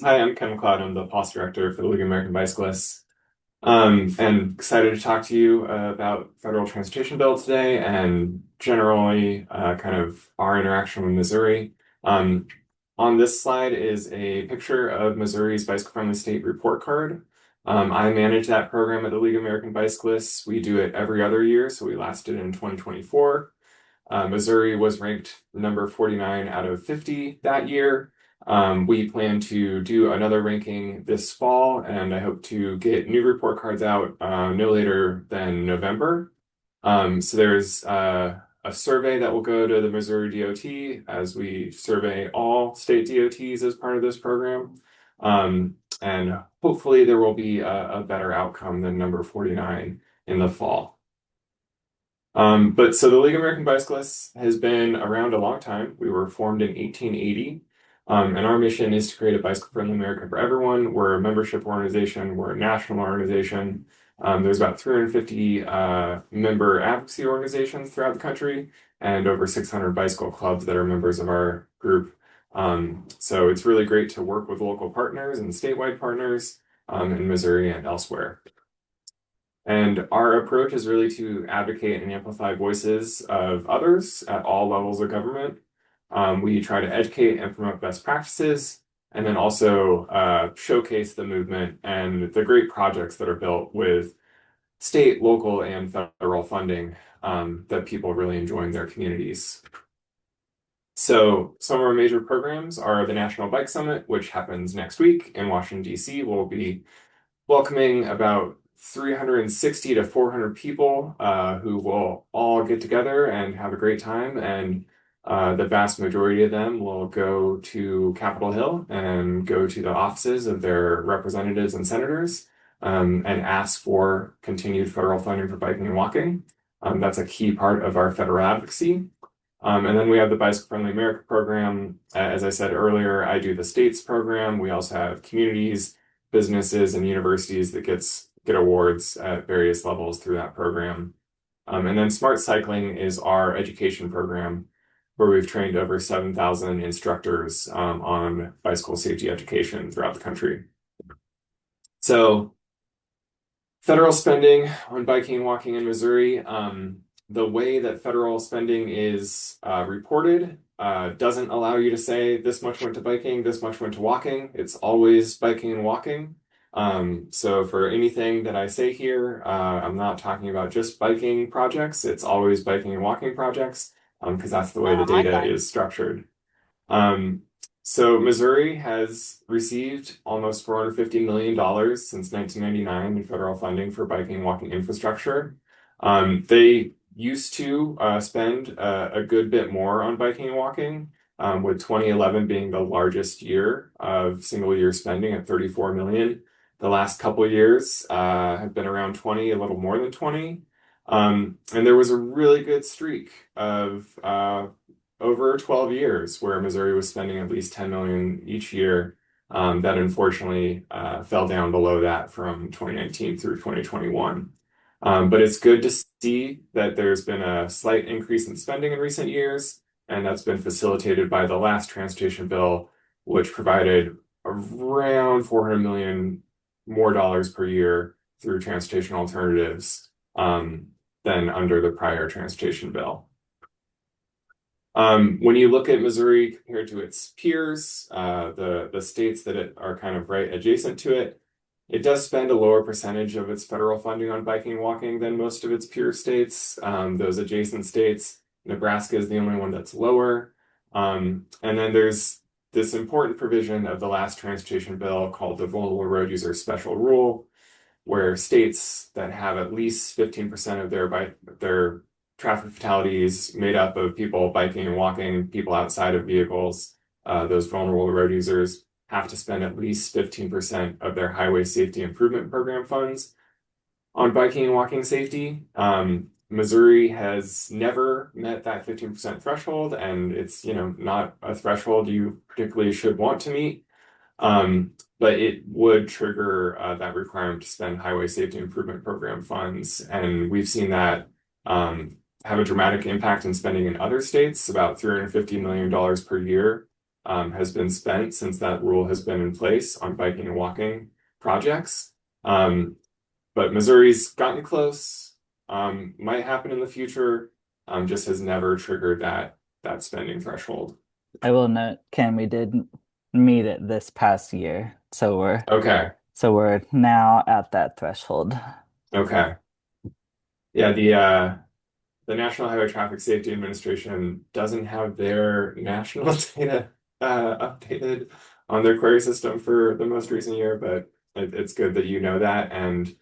Hi, I'm Ken McLeod. I'm the policy director for the League of American Bicyclists. And excited to talk to you about federal transportation bill today and generally kind of our interaction with Missouri. Um, on this slide is a picture of Missouri's bicycle-friendly state report card. I manage that program at the League of American Bicyclists. We do it every other year, so we last did it in 2024. Missouri was ranked number 49 out of 50 that year. We plan to do another ranking this fall, and I hope to get new report cards out no later than November. So there's a survey that will go to the Missouri DOT as we survey all state DOTs as part of this program. And hopefully there will be a better outcome than number 49 in the fall. But so the League of American Bicyclists has been around a long time. We were formed in 1880. And our mission is to create a bicycle-friendly America for everyone. We're a membership organization. We're a national organization. There's about 350 member advocacy organizations throughout the country and over 600 bicycle clubs that are members of our group. So it's really great to work with local partners and statewide partners in Missouri and elsewhere. And our approach is really to advocate and amplify voices of others at all levels of government. We try to educate and promote best practices, and then also showcase the movement and the great projects that are built with state, local, and federal funding that people really enjoy in their communities. So some of our major programs are the National Bike Summit, which happens next week in Washington, D.C. We'll be welcoming about 360 to 400 people who will all get together and have a great time. And the vast majority of them will go to Capitol Hill and go to the offices of their representatives and senators and ask for continued federal funding for biking and walking. That's a key part of our federal advocacy. And then we have the Bicycle Friendly America program. As I said earlier, I do the states program. We also have communities, businesses, and universities that get awards at various levels through that program. And then Smart Cycling is our education program where we've trained over 7,000 instructors on bicycle safety education throughout the country. So federal spending on biking and walking in Missouri, the way that federal spending is reported doesn't allow you to say this much went to biking, this much went to walking. It's always biking and walking. So for anything that I say here, I'm not talking about just biking projects. It's always biking and walking projects because that's the way the High data five. is structured. Um, so Missouri has received almost $450 million since 1999 in federal funding for biking and walking infrastructure. They used to spend a good bit more on biking and walking, with 2011 being the largest year of single year spending at 34 million. The last couple of years have been around 20, a little more than 20. And there was a really good streak of over 12 years where Missouri was spending at least 10 million each year. That unfortunately fell down below that from 2019 through 2021. But it's good to see that there's been a slight increase in spending in recent years, and that's been facilitated by the last transportation bill, which provided around 400 million more dollars per year through transportation alternatives than under the prior transportation bill. When you look at Missouri compared to its peers, the states that are kind of right adjacent to it, it does spend a lower percentage of its federal funding on biking and walking than most of its peer states. Those adjacent states, Nebraska is the only one that's lower. And then there's this important provision of the last transportation bill called the Vulnerable Road User Special Rule, where states that have at least 15% of their traffic fatalities made up of people biking and walking, people outside of vehicles, those vulnerable road users have to spend at least 15% of their highway safety improvement program funds on biking and walking safety. Missouri has never met that 15% threshold, and it's not a threshold you particularly should want to meet. But it would trigger that requirement to spend highway safety improvement program funds. And we've seen that have a dramatic impact in spending in other states, about $350 million per year has been spent since that rule has been in place on biking and walking projects. But Missouri's gotten close, might happen in the future, just has never triggered that spending threshold. I will note, Ken, we did meet it this past year, so we're Okay, so we're now at that threshold. okay. Yeah, the National Highway Traffic Safety Administration doesn't have their national data updated on their query system for the most recent year, but it's good that you know that, and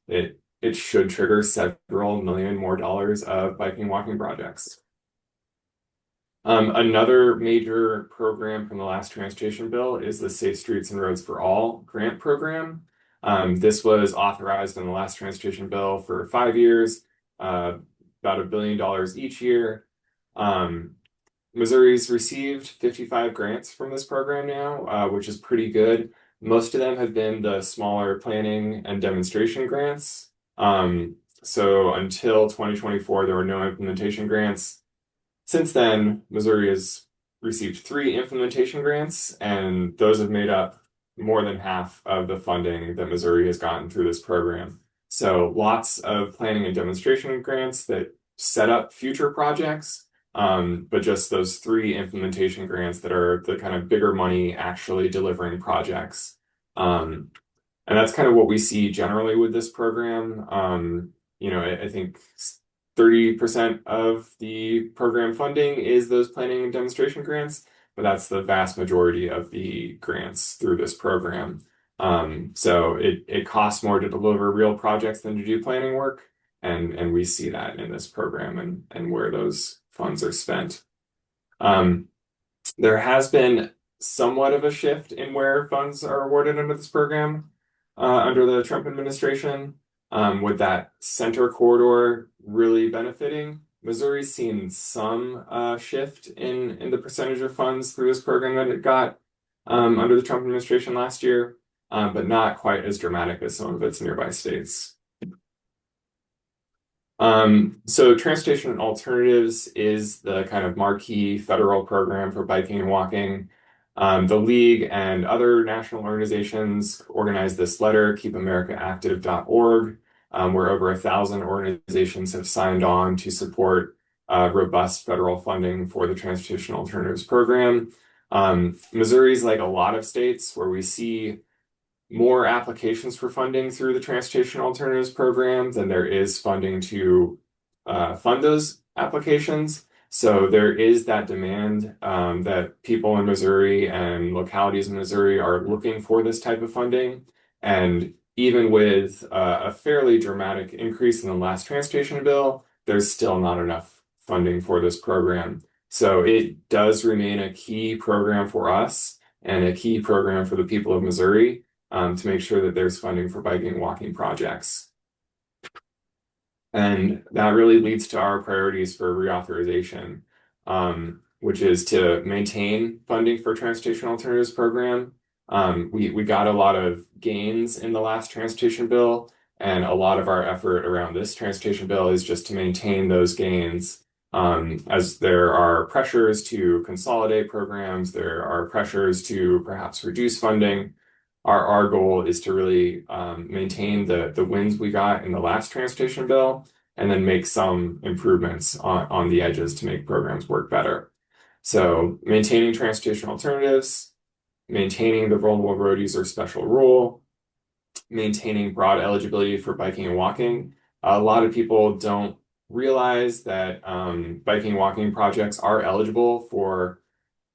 it should trigger several million more dollars of biking walking projects. Another major program from the last transportation bill is the Safe Streets and Roads for All grant program. This was authorized in the last transportation bill for 5 years, uh, about $1 billion each year. Um, Missouri's received 55 grants from this program now, which is pretty good. Most of them have been the smaller planning and demonstration grants. So until 2024, there were no implementation grants. Since then, Missouri has received 3 implementation grants, and those have made up more than half of the funding that Missouri has gotten through this program. So lots of planning and demonstration grants that set up future projects, but just those 3 implementation grants that are the kind of bigger money actually delivering projects. And that's kind of what we see generally with this program. I think 30% of the program funding is those planning and demonstration grants, but that's the vast majority of the grants through this program. So it costs more to deliver real projects than to do planning work, and we see that in this program and where those funds are spent. Um, there has been somewhat of a shift in where funds are awarded under this program under the Trump administration, with that center corridor really benefiting. Missouri's seen some shift in the percentage of funds through this program that it got under the Trump administration last year, but not quite as dramatic as some of its nearby states. So Transportation Alternatives is the kind of marquee federal program for biking and walking. The League and other national organizations organize this letter, keepamericaactive.org, where over 1,000 organizations have signed on to support robust federal funding for the Transportation Alternatives program. Missouri's like a lot of states where we see more applications for funding through the Transportation Alternatives Program than there is funding to fund those applications. So there is that demand that people in Missouri and localities in Missouri are looking for this type of funding. And even with a fairly dramatic increase in the last transportation bill, there's still not enough funding for this program. So it does remain a key program for us and a key program for the people of Missouri, to make sure that there's funding for biking and walking projects. And that really leads to our priorities for reauthorization, which is to maintain funding for Transportation Alternatives Program. We got a lot of gains in the last transportation bill, and a lot of our effort around this transportation bill is just to maintain those gains. As there are pressures to consolidate programs, there are pressures to perhaps reduce funding. Our goal is to really maintain the wins we got in the last transportation bill and then make some improvements on the edges to make programs work better. So maintaining transportation alternatives, maintaining the vulnerable road user special rule, maintaining broad eligibility for biking and walking. A lot of people don't realize that biking and walking projects are eligible for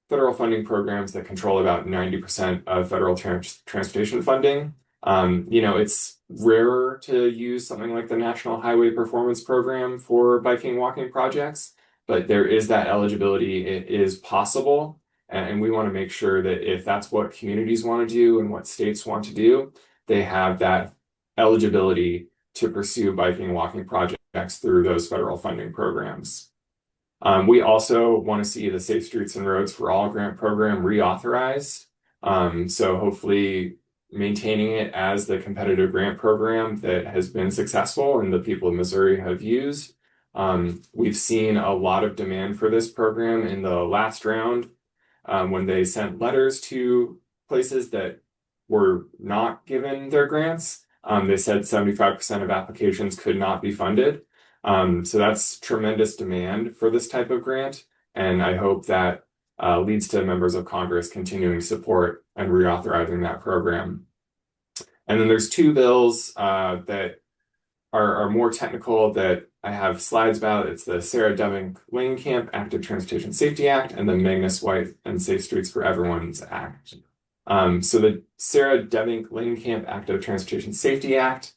federal funding programs that control about 90% of federal transportation funding. It's rarer to use something like the National Highway Performance Program for biking and walking projects, but there is that eligibility. It is possible. And we want to make sure that if that's what communities want to do and what states want to do, they have that eligibility to pursue biking and walking projects through those federal funding programs. We also want to see the Safe Streets and Roads for All grant program reauthorized. So hopefully maintaining it as the competitive grant program that has been successful and the people of Missouri have used. We've seen a lot of demand for this program in the last round. when they sent letters to places that were not given their grants. They said 75% of applications could not be funded. So that's tremendous demand for this type of grant. And I hope that leads to members of Congress continuing support and reauthorizing that program. And then there's two bills that are more technical that I have slides about. It's the Sarah Deming Langenkamp Active Transportation Safety Act and the Magnus White and Safe Streets for Everyone's Act. So the Sarah Deming Langenkamp Active Transportation Safety Act,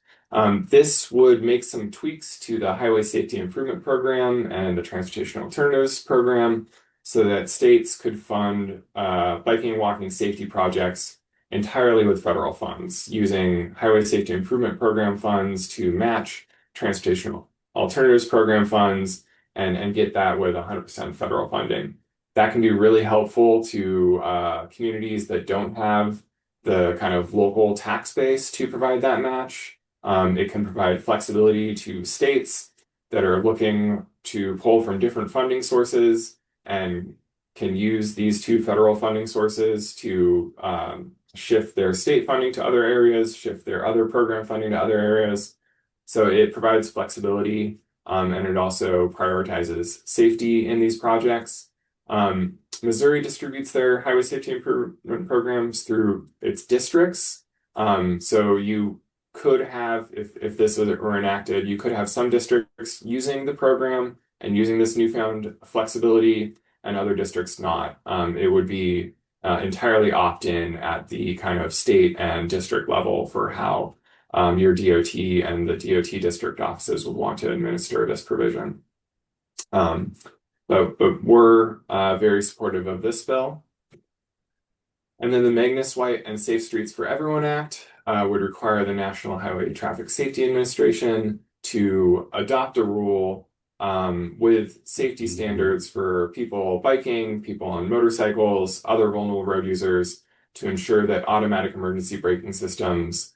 this would make some tweaks to the Highway Safety Improvement Program and the Transportation Alternatives Program so that states could fund biking and walking safety projects entirely with federal funds, using Highway Safety Improvement Program funds to match Transportation Alternatives Program funds and get that with 100% federal funding. That can be really helpful to communities that don't have the kind of local tax base to provide that match. It can provide flexibility to states that are looking to pull from different funding sources and can use these two federal funding sources to shift their state funding to other areas, shift their other program funding to other areas. So it provides flexibility and it also prioritizes safety in these projects. Missouri distributes their highway safety improvement programs through its districts. So you could have, if this were enacted, you could have some districts using the program and using this newfound flexibility and other districts not. It would be entirely opt-in at the kind of state and district level for how your DOT and the DOT district offices would want to administer this provision. But we're very supportive of this bill. And then the Magnus White and Safe Streets for Everyone Act would require the National Highway Traffic Safety Administration to adopt a rule with safety standards for people biking, people on motorcycles, other vulnerable road users to ensure that automatic emergency braking systems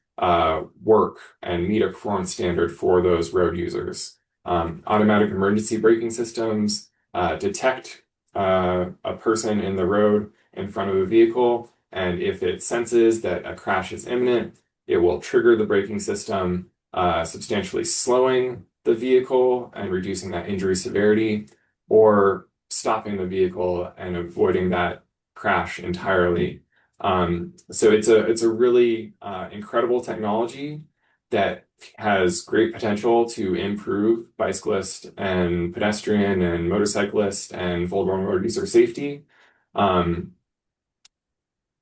work and meet a performance standard for those road users. Automatic emergency braking systems detect a person in the road in front of a vehicle, and if it senses that a crash is imminent, it will trigger the braking system, substantially slowing the vehicle and reducing that injury severity, or stopping the vehicle and avoiding that crash entirely. So it's a really incredible technology that has great potential to improve bicyclist and pedestrian and motorcyclist and vulnerable road user safety.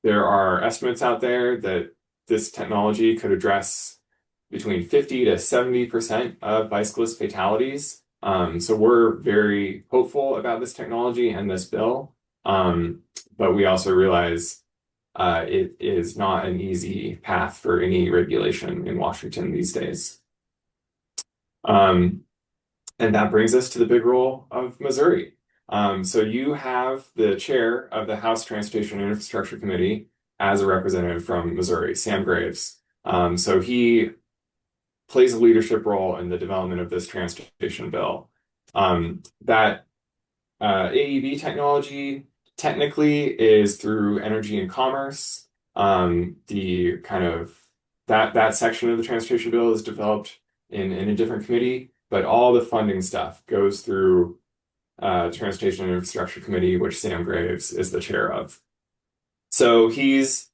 There are estimates out there that this technology could address between 50 to 70% of bicyclist fatalities. So we're very hopeful about this technology and this bill, but we also realize it is not an easy path for any regulation in Washington these days. And that brings us to the big role of Missouri. So you have the chair of the House Transportation and Infrastructure Committee as a representative from Missouri, Sam Graves. So he plays a leadership role in the development of this transportation bill. That AEB technology technically is through Energy and Commerce. The kind of that section of the transportation bill is developed in a different committee, but all the funding stuff goes through Transportation and Infrastructure Committee, which Sam Graves is the chair of. So he's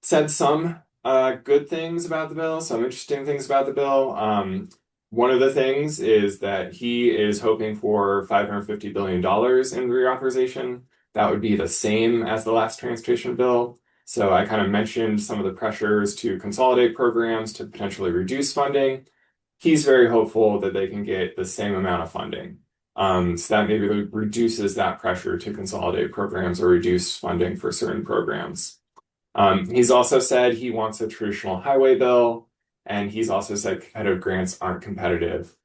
said some good things about the bill, some interesting things about the bill. One of the things is that he is hoping for $550 billion in reauthorization. That would be the same as the last transportation bill. So I kind of mentioned some of the pressures to consolidate programs to potentially reduce funding. He's very hopeful that they can get the same amount of funding. So that maybe reduces that pressure to consolidate programs or reduce funding for certain programs. He's also said he wants a traditional highway bill, and he's also said competitive grants aren't competitive.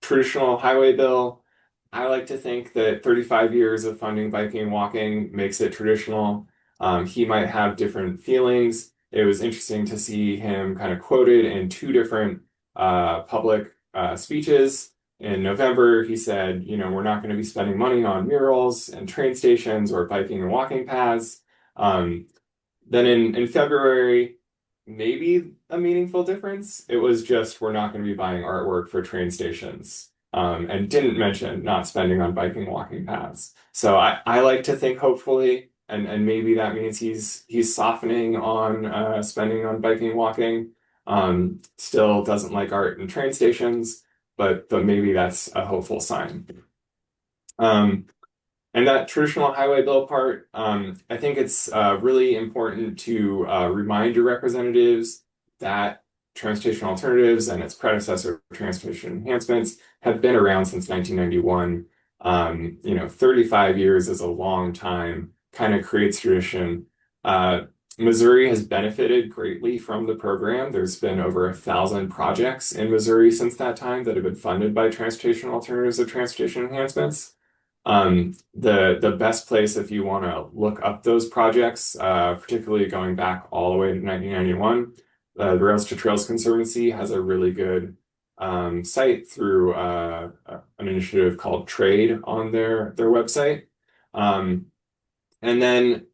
Traditional highway bill, I like to think that 35 years of funding biking and walking makes it traditional. He might have different feelings. It was interesting to see him kind of quoted in two different public speeches in November, he said, we're not going to be spending money on murals and train stations or biking and walking paths. Um, then in February, maybe a meaningful difference. It was just we're not going to be buying artwork for train stations. And didn't mention not spending on biking, walking paths. So I like to think hopefully, and maybe that means he's softening on spending on biking, walking. Still doesn't like art and train stations, but maybe that's a hopeful sign. Um, and that traditional highway bill part, I think it's really important to remind your representatives that transportation alternatives and its predecessor, transportation enhancements, have been around since 1991. 35 years is a long time, kind of creates tradition. Uh, Missouri has benefited greatly from the program. There's been over 1,000 projects in Missouri since that time that have been funded by transportation alternatives or transportation enhancements. The best place if you want to look up those projects, particularly going back all the way to 1991, the Rails to Trails Conservancy has a really good site through an initiative called Trade on their website. Um, and then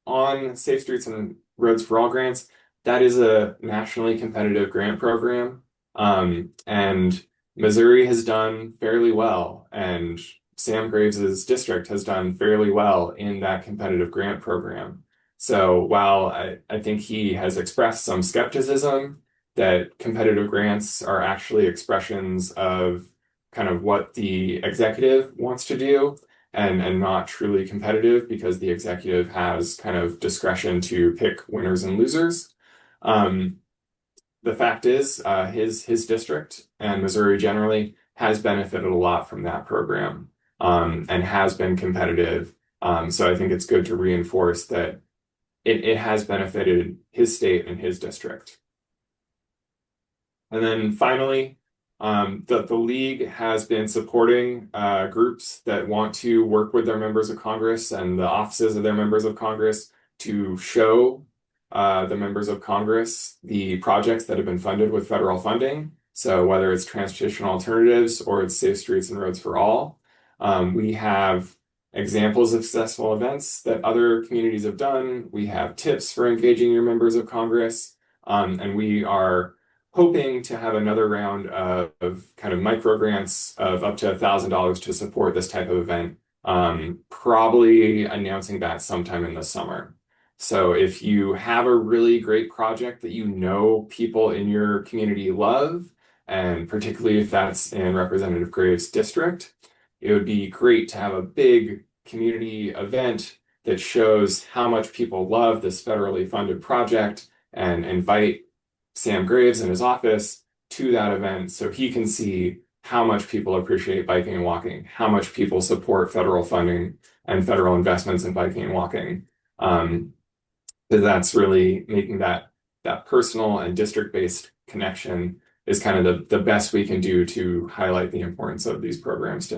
on Safe Streets and Roads for All grants, that is a nationally competitive grant program. And Missouri has done fairly well, and Sam Graves's district has done fairly well in that competitive grant program. So while I think he has expressed some skepticism that competitive grants are actually expressions of kind of what the executive wants to do, and not truly competitive because the executive has kind of discretion to pick winners and losers. Um, the fact is, his district and Missouri generally has benefited a lot from that program, and has been competitive. So I think it's good to reinforce that it has benefited his state and his district. And then finally, the league has been supporting groups that want to work with their members of Congress and the offices of their members of Congress to show the members of Congress the projects that have been funded with federal funding. So whether it's transportation alternatives or it's Safe Streets and Roads for All, we have examples of successful events that other communities have done. We have tips for engaging your members of Congress, and we are hoping to have another round of kind of micro grants of up to $1,000 to support this type of event, probably announcing that sometime in the summer. So if you have a really great project that people in your community love, and particularly if that's in Representative Graves' district, it would be great to have a big community event that shows how much people love this federally funded project and invite Sam Graves in his office to that event so he can see how much people appreciate biking and walking, how much people support federal funding and federal investments in biking and walking. Because that's really making that personal and district-based connection is kind of the best we can do to highlight the importance of these programs to